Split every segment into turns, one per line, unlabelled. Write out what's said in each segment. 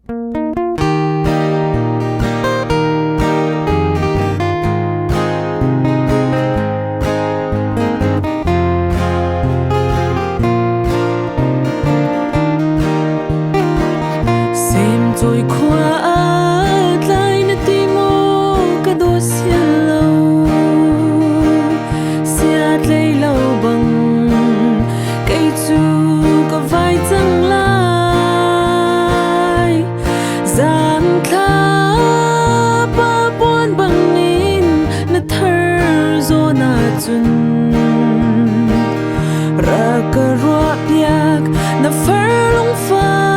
Rồi khoa lại na ti mo ka do sia lâu sia lấy lâu bằng cây chu có vai chẳng lai gian kha ba buồn bằng in na thở zo na chun ra ka ro piak na phar long pha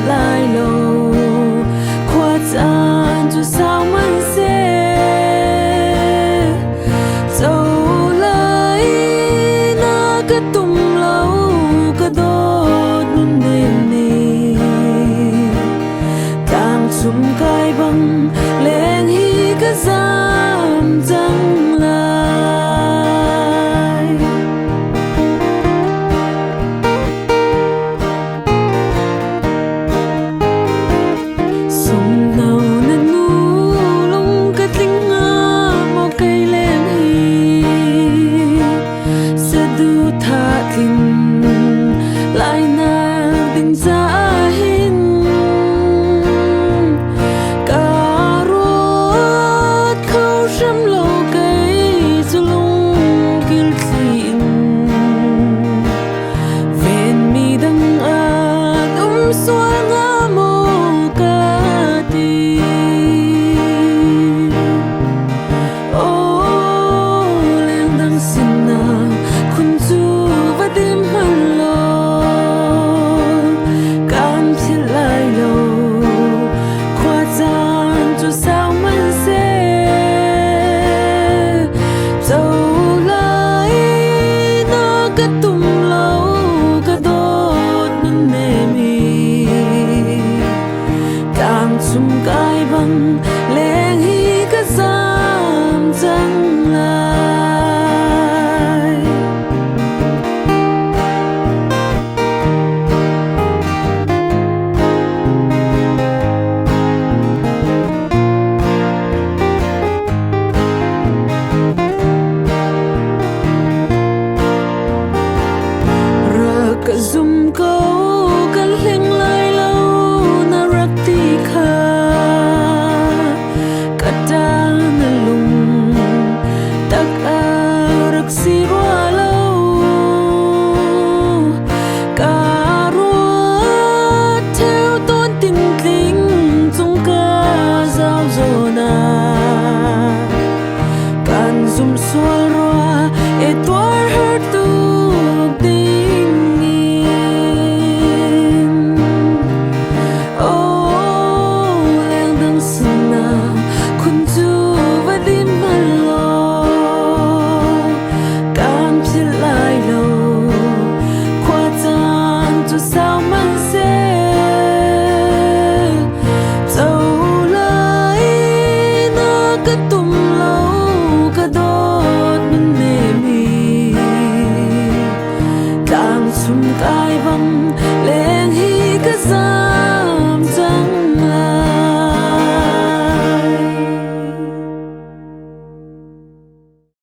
lại lâu khoa gian cho sao man sẽ dẫu lại na cái tung lâu cái đốt nên đi càng sum cay bằng lên hi cái giam chẳng lại lại na tình giá hin cả ruột khâu râm lâu cây dù lung kêu xin ven mi đằng xóa ngã mô ca ti ô lên đằng xin na khun chu và tim hằn lo sum cay bằng